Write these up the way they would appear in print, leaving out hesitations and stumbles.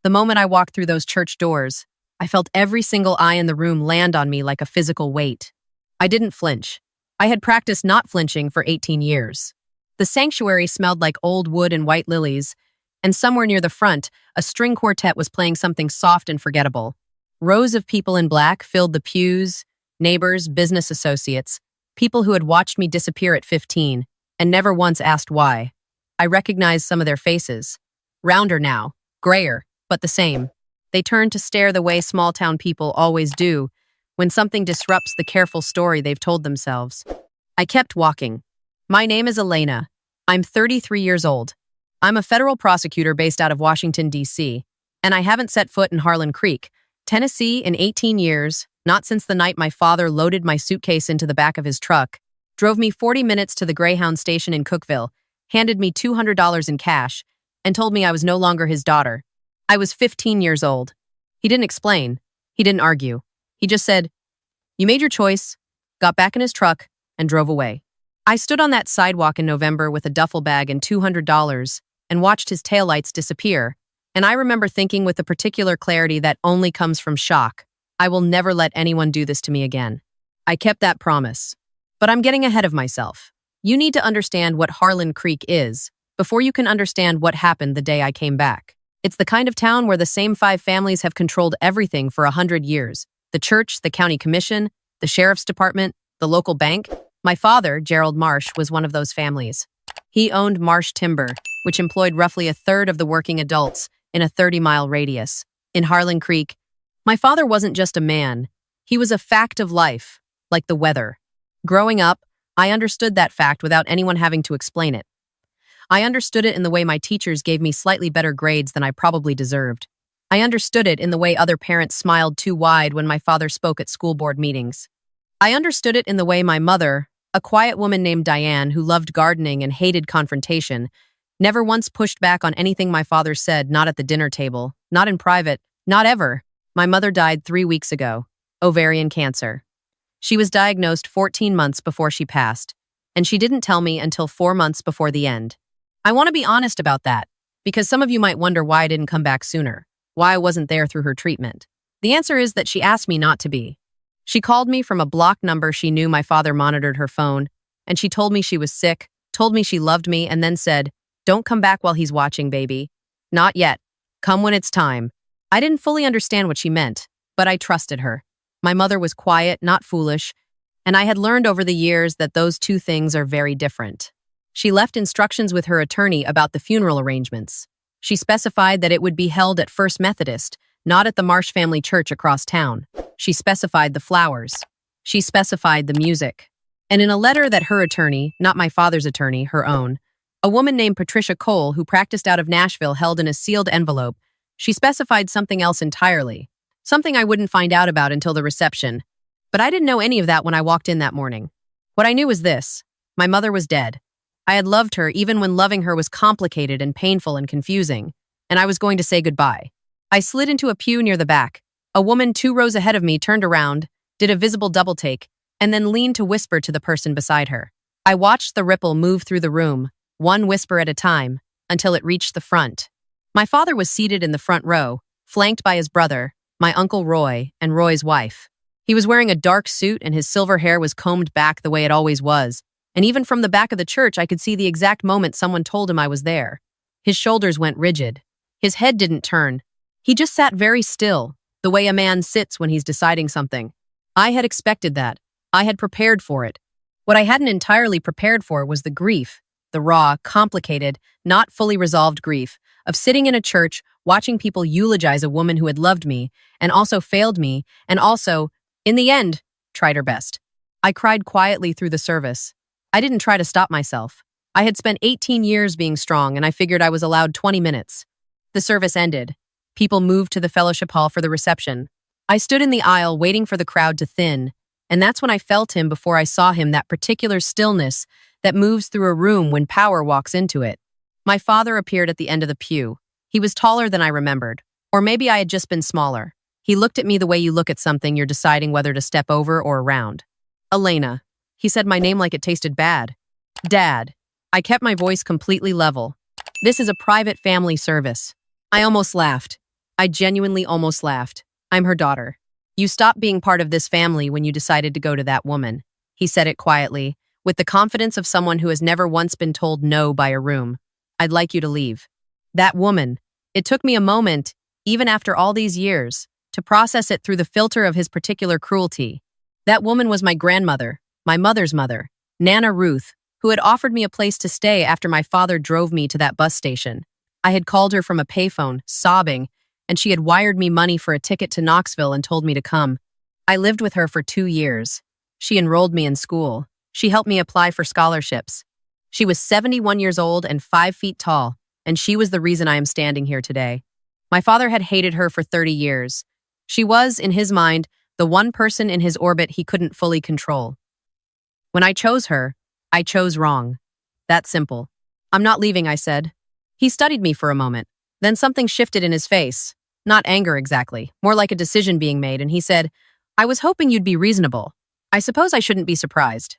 The moment I walked through those church doors, I felt every single eye in the room land on me like a physical weight. I didn't flinch. I had practiced not flinching for 18 years. The sanctuary smelled like old wood and white lilies, and somewhere near the front, a string quartet was playing something soft and forgettable. Rows of people in black filled the pews, neighbors, business associates, people who had watched me disappear at 15 and never once asked why. I recognized some of their faces. Rounder now, grayer, but the same. They turned to stare the way small-town people always do when something disrupts the careful story they've told themselves. I kept walking. My name is Elena. I'm 33 years old. I'm a federal prosecutor based out of Washington, D.C., and I haven't set foot in Harlan Creek, Tennessee in 18 years, not since the night my father loaded my suitcase into the back of his truck, drove me 40 minutes to the Greyhound station in Cookeville, handed me $200 in cash, and told me I was no longer his daughter. I was 15 years old. He didn't explain. He didn't argue. He just said, "You made your choice," got back in his truck, and drove away. I stood on that sidewalk in November with a duffel bag and $200 and watched his taillights disappear, and I remember thinking with a particular clarity that only comes from shock, I will never let anyone do this to me again. I kept that promise. But I'm getting ahead of myself. You need to understand what Harlan Creek is before you can understand what happened the day I came back. It's the kind of town where the same 5 families have controlled everything for 100 years. The church, the county commission, the sheriff's department, the local bank. My father, Gerald Marsh, was one of those families. He owned Marsh Timber, which employed roughly a third of the working adults in a 30-mile radius. In Harlan Creek, my father wasn't just a man. He was a fact of life, like the weather. Growing up, I understood that fact without anyone having to explain it. I understood it in the way my teachers gave me slightly better grades than I probably deserved. I understood it in the way other parents smiled too wide when my father spoke at school board meetings. I understood it in the way my mother, a quiet woman named Diane who loved gardening and hated confrontation, never once pushed back on anything my father said, not at the dinner table, not in private, not ever. My mother died 3 weeks ago, ovarian cancer. She was diagnosed 14 months before she passed, and she didn't tell me until 4 months before the end. I want to be honest about that, because some of you might wonder why I didn't come back sooner, why I wasn't there through her treatment. The answer is that she asked me not to be. She called me from a block number she knew my father monitored her phone, and she told me she was sick, told me she loved me, and then said, "Don't come back while he's watching, baby. Not yet. Come when it's time." I didn't fully understand what she meant, but I trusted her. My mother was quiet, not foolish, and I had learned over the years that those two things are very different. She left instructions with her attorney about the funeral arrangements. She specified that it would be held at First Methodist, not at the Marsh family church across town. She specified the flowers. She specified the music. And in a letter that her attorney, not my father's attorney, her own, a woman named Patricia Cole, who practiced out of Nashville, held in a sealed envelope, she specified something else entirely, something I wouldn't find out about until the reception. But I didn't know any of that when I walked in that morning. What I knew was this: my mother was dead. I had loved her even when loving her was complicated and painful and confusing, and I was going to say goodbye. I slid into a pew near the back. A woman 2 rows ahead of me turned around, did a visible double take, and then leaned to whisper to the person beside her. I watched the ripple move through the room, one whisper at a time, until it reached the front. My father was seated in the front row, flanked by his brother, my Uncle Roy, and Roy's wife. He was wearing a dark suit and his silver hair was combed back the way it always was, and even from the back of the church I could see the exact moment someone told him I was there. His shoulders went rigid. His head didn't turn. He just sat very still, the way a man sits when he's deciding something. I had expected that. I had prepared for it. What I hadn't entirely prepared for was the grief, the raw, complicated, not fully resolved grief of sitting in a church watching people eulogize a woman who had loved me and also failed me and also, in the end, tried her best. I cried quietly through the service. I didn't try to stop myself. I had spent 18 years being strong and I figured I was allowed 20 minutes. The service ended. People moved to the fellowship hall for the reception. I stood in the aisle waiting for the crowd to thin, and that's when I felt him before I saw him, that particular stillness that moves through a room when power walks into it. My father appeared at the end of the pew. He was taller than I remembered, or maybe I had just been smaller. He looked at me the way you look at something you're deciding whether to step over or around. "Elena." He said my name like it tasted bad. "Dad." I kept my voice completely level. "This is a private family service." I almost laughed. I genuinely almost laughed. I'm her daughter. You stopped being part of this family when you decided to go to that woman. He said it quietly, with the confidence of someone who has never once been told no by a room. I'd like you to leave. That woman. It took me a moment, even after all these years, to process it through the filter of his particular cruelty. That woman was my grandmother, my mother's mother, Nana Ruth, who had offered me a place to stay after my father drove me to that bus station. I had called her from a payphone, sobbing, and she had wired me money for a ticket to Knoxville and told me to come. I lived with her for 2 years. She enrolled me in school. She helped me apply for scholarships. She was 71 years old and 5 feet tall, and she was the reason I am standing here today. My father had hated her for 30 years. She was, in his mind, the one person in his orbit he couldn't fully control. When I chose her, I chose wrong. That simple. I'm not leaving, I said. He studied me for a moment. Then something shifted in his face. Not anger exactly, more like a decision being made, and he said, I was hoping you'd be reasonable. I suppose I shouldn't be surprised.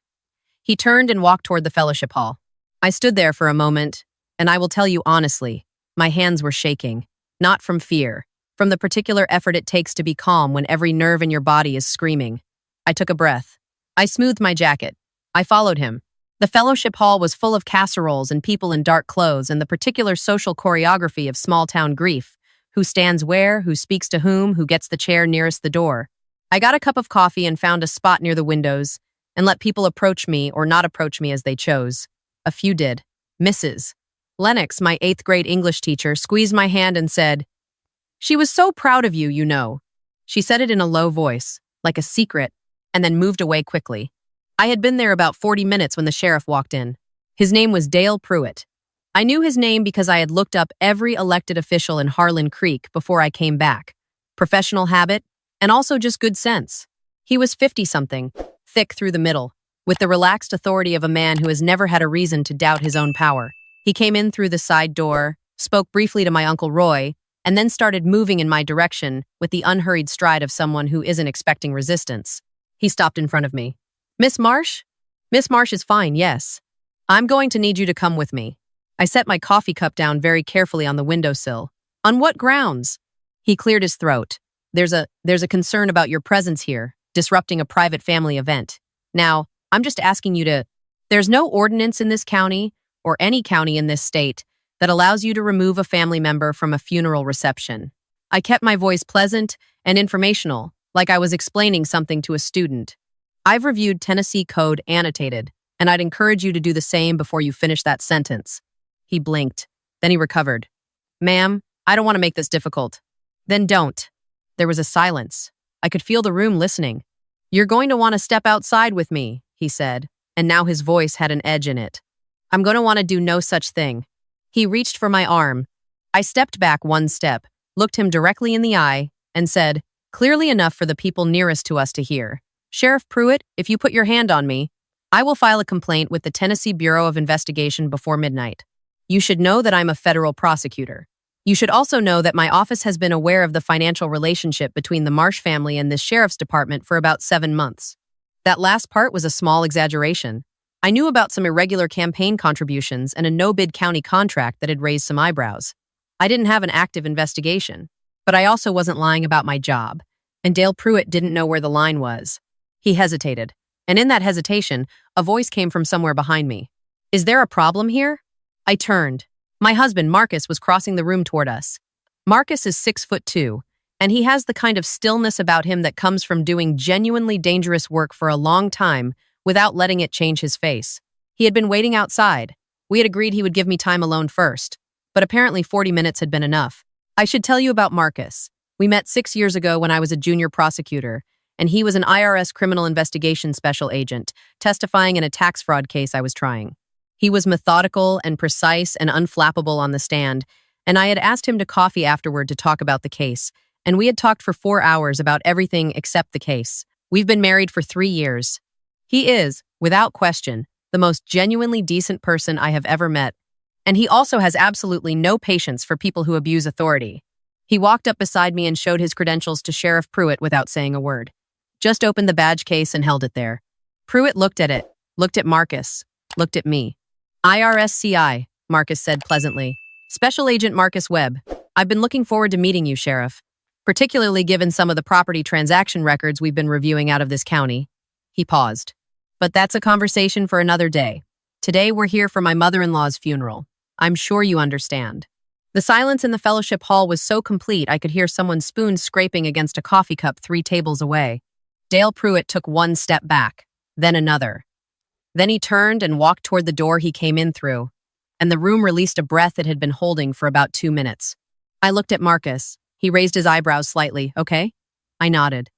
He turned and walked toward the fellowship hall. I stood there for a moment, and I will tell you honestly, my hands were shaking. Not from fear, from the particular effort it takes to be calm when every nerve in your body is screaming. I took a breath. I smoothed my jacket. I followed him. The fellowship hall was full of casseroles and people in dark clothes and the particular social choreography of small-town grief. Who stands where, who speaks to whom, who gets the chair nearest the door. I got a cup of coffee and found a spot near the windows and let people approach me or not approach me as they chose. A few did. Mrs. Lennox, my 8th grade English teacher, squeezed my hand and said, She was so proud of you, you know. She said it in a low voice, like a secret, and then moved away quickly. I had been there about 40 minutes when the sheriff walked in. His name was Dale Pruitt. I knew his name because I had looked up every elected official in Harlan Creek before I came back. Professional habit, and also just good sense. He was 50-something, thick through the middle, with the relaxed authority of a man who has never had a reason to doubt his own power. He came in through the side door, spoke briefly to my Uncle Roy, and then started moving in my direction with the unhurried stride of someone who isn't expecting resistance. He stopped in front of me. Miss Marsh? Miss Marsh is fine, yes. I'm going to need you to come with me. I set my coffee cup down very carefully on the windowsill. On what grounds? He cleared his throat. There's a concern about your presence here, disrupting a private family event. Now, I'm just asking you to... There's no ordinance in this county, or any county in this state, that allows you to remove a family member from a funeral reception. I kept my voice pleasant and informational, like I was explaining something to a student. I've reviewed Tennessee Code annotated, and I'd encourage you to do the same before you finish that sentence. He blinked. Then he recovered. Ma'am, I don't want to make this difficult. Then don't. There was a silence. I could feel the room listening. You're going to want to step outside with me, he said, and now his voice had an edge in it. I'm going to want to do no such thing. He reached for my arm. I stepped back one step, looked him directly in the eye, and said, clearly enough for the people nearest to us to hear, Sheriff Pruitt, if you put your hand on me, I will file a complaint with the Tennessee Bureau of Investigation before midnight. You should know that I'm a federal prosecutor. You should also know that my office has been aware of the financial relationship between the Marsh family and this sheriff's department for about 7 months. That last part was a small exaggeration. I knew about some irregular campaign contributions and a no-bid county contract that had raised some eyebrows. I didn't have an active investigation, but I also wasn't lying about my job, and Dale Pruitt didn't know where the line was. He hesitated, and in that hesitation, a voice came from somewhere behind me. Is there a problem here? I turned. My husband, Marcus, was crossing the room toward us. Marcus is 6'2", and he has the kind of stillness about him that comes from doing genuinely dangerous work for a long time without letting it change his face. He had been waiting outside. We had agreed he would give me time alone first, but apparently 40 minutes had been enough. I should tell you about Marcus. We met 6 years ago when I was a junior prosecutor, and he was an IRS criminal investigation special agent, testifying in a tax fraud case I was trying. He was methodical and precise and unflappable on the stand, and I had asked him to coffee afterward to talk about the case, and we had talked for 4 hours about everything except the case. We've been married for 3 years. He is, without question, the most genuinely decent person I have ever met, and he also has absolutely no patience for people who abuse authority. He walked up beside me and showed his credentials to Sheriff Pruitt without saying a word. Just opened the badge case and held it there. Pruitt looked at it, looked at Marcus, looked at me. IRSCI, Marcus said pleasantly. Special Agent Marcus Webb. I've been looking forward to meeting you, Sheriff, particularly given some of the property transaction records we've been reviewing out of this county. He paused. But that's a conversation for another day. Today we're here for my mother-in-law's funeral. I'm sure you understand. The silence in the fellowship hall was so complete I could hear someone's spoon scraping against a coffee cup 3 tables away. Dale Pruitt took one step back, then another. Then he turned and walked toward the door he came in through, and the room released a breath it had been holding for about 2 minutes. I looked at Marcus. He raised his eyebrows slightly. Okay? I nodded.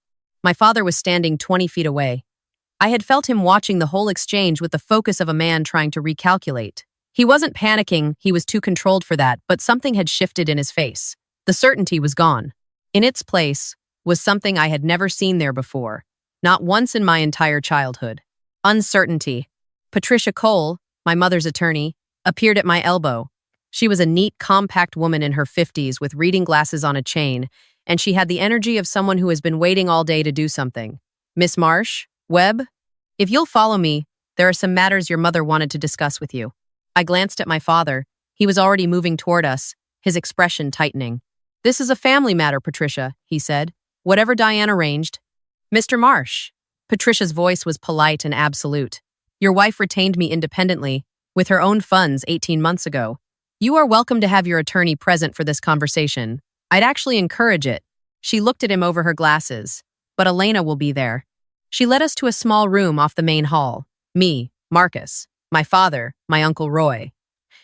My father was standing 20 feet away. I had felt him watching the whole exchange with the focus of a man trying to recalculate. He wasn't panicking, he was too controlled for that, but something had shifted in his face. The certainty was gone. In its place was something I had never seen there before, not once in my entire childhood. Uncertainty. Patricia Cole, my mother's attorney, appeared at my elbow. She was a neat, compact woman in her 50s with reading glasses on a chain, and she had the energy of someone who has been waiting all day to do something. Miss Marsh? Webb? If you'll follow me, there are some matters your mother wanted to discuss with you. I glanced at my father. He was already moving toward us, his expression tightening. This is a family matter, Patricia, he said. Whatever Diane arranged. Mr. Marsh. Patricia's voice was polite and absolute. Your wife retained me independently, with her own funds 18 months ago. You are welcome to have your attorney present for this conversation. I'd actually encourage it. She looked at him over her glasses. But Elena will be there. She led us to a small room off the main hall. Me, Marcus, my father, my Uncle Roy.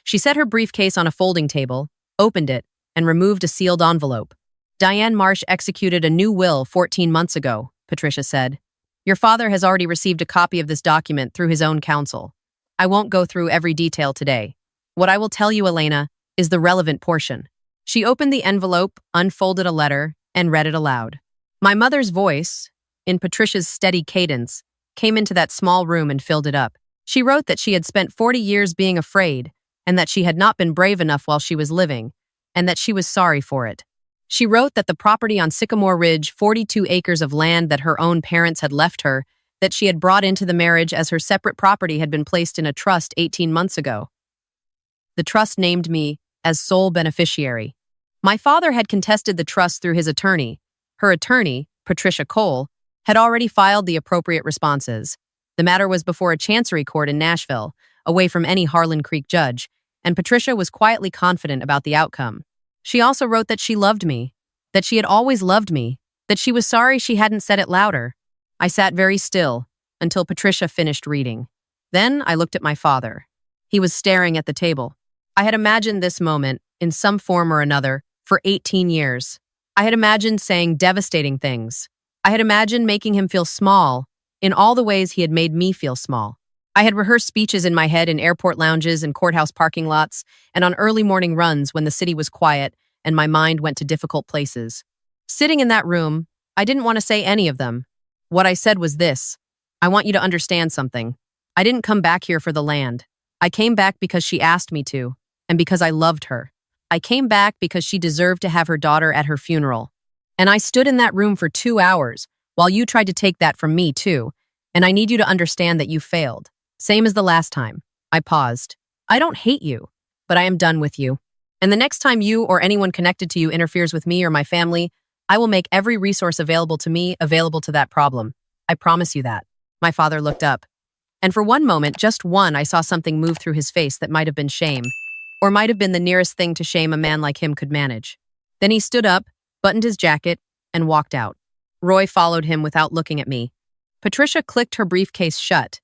She set her briefcase on a folding table, opened it, and removed a sealed envelope. Diane Marsh executed a new will 14 months ago, Patricia said. Your father has already received a copy of this document through his own counsel. I won't go through every detail today. What I will tell you, Elena, is the relevant portion. She opened the envelope, unfolded a letter, and read it aloud. My mother's voice, in Patricia's steady cadence, came into that small room and filled it up. She wrote that she had spent 40 years being afraid, and that she had not been brave enough while she was living, and that she was sorry for it. She wrote that the property on Sycamore Ridge, 42 acres of land that her own parents had left her, that she had brought into the marriage as her separate property had been placed in a trust 18 months ago. The trust named me as sole beneficiary. My father had contested the trust through his attorney. Her attorney, Patricia Cole, had already filed the appropriate responses. The matter was before a chancery court in Nashville, away from any Harlan Creek judge, and Patricia was quietly confident about the outcome. She also wrote that she loved me, that she had always loved me, that she was sorry she hadn't said it louder. I sat very still until Patricia finished reading. Then I looked at my father. He was staring at the table. I had imagined this moment, in some form or another, for 18 years. I had imagined saying devastating things. I had imagined making him feel small, in all the ways he had made me feel small. I had rehearsed speeches in my head in airport lounges and courthouse parking lots, and on early morning runs when the city was quiet and my mind went to difficult places. Sitting in that room, I didn't want to say any of them. What I said was this: I want you to understand something. I didn't come back here for the land. I came back because she asked me to, and because I loved her. I came back because she deserved to have her daughter at her funeral. And I stood in that room for 2 hours, while you tried to take that from me too, and I need you to understand that you failed. Same as the last time. I paused. I don't hate you, but I am done with you. And the next time you or anyone connected to you interferes with me or my family, I will make every resource available to me available to that problem. I promise you that. My father looked up. And for one moment, just one, I saw something move through his face that might have been shame, or might have been the nearest thing to shame a man like him could manage. Then he stood up, buttoned his jacket, and walked out. Roy followed him without looking at me. Patricia clicked her briefcase shut.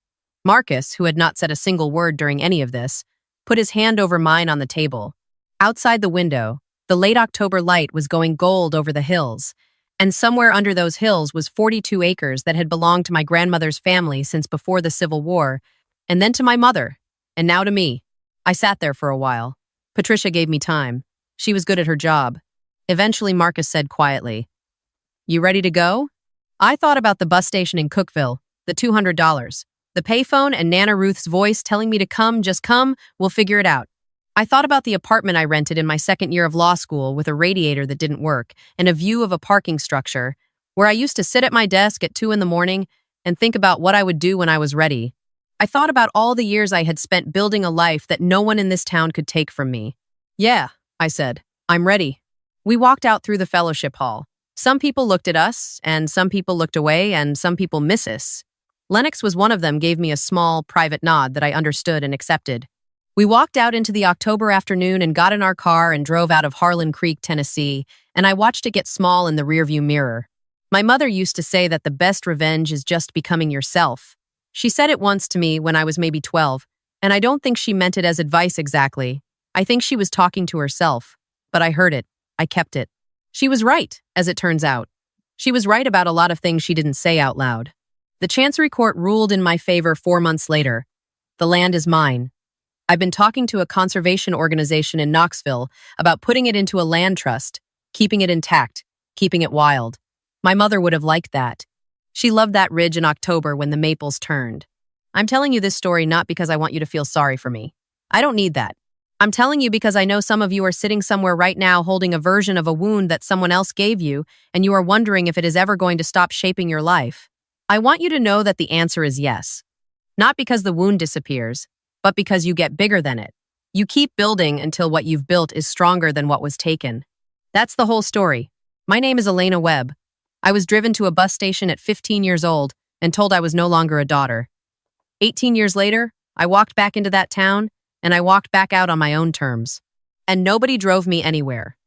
Marcus, who had not said a single word during any of this, put his hand over mine on the table. Outside the window, the late October light was going gold over the hills, and somewhere under those hills was 42 acres that had belonged to my grandmother's family since before the Civil War, and then to my mother, and now to me. I sat there for a while. Patricia gave me time. She was good at her job. Eventually, Marcus said quietly, "You ready to go?" I thought about the bus station in Cookville, the $200, the payphone, and Nana Ruth's voice telling me to come, just come, we'll figure it out. I thought about the apartment I rented in my second year of law school with a radiator that didn't work and a view of a parking structure, where I used to sit at my desk at 2 a.m. and think about what I would do when I was ready. I thought about all the years I had spent building a life that no one in this town could take from me. "Yeah," I said, "I'm ready." We walked out through the fellowship hall. Some people looked at us, and some people looked away, and some people miss us. Lennox was one of them, gave me a small, private nod that I understood and accepted. We walked out into the October afternoon and got in our car and drove out of Harlan Creek, Tennessee, and I watched it get small in the rearview mirror. My mother used to say that the best revenge is just becoming yourself. She said it once to me when I was maybe 12, and I don't think she meant it as advice exactly. I think she was talking to herself, but I heard it. I kept it. She was right, as it turns out. She was right about a lot of things she didn't say out loud. The Chancery Court ruled in my favor 4 months later. The land is mine. I've been talking to a conservation organization in Knoxville about putting it into a land trust, keeping it intact, keeping it wild. My mother would have liked that. She loved that ridge in October when the maples turned. I'm telling you this story not because I want you to feel sorry for me. I don't need that. I'm telling you because I know some of you are sitting somewhere right now holding a version of a wound that someone else gave you, and you are wondering if it is ever going to stop shaping your life. I want you to know that the answer is yes. Not because the wound disappears, but because you get bigger than it. You keep building until what you've built is stronger than what was taken. That's the whole story. My name is Elena Webb. I was driven to a bus station at 15 years old and told I was no longer a daughter. 18 years later, I walked back into that town, and I walked back out on my own terms. And nobody drove me anywhere.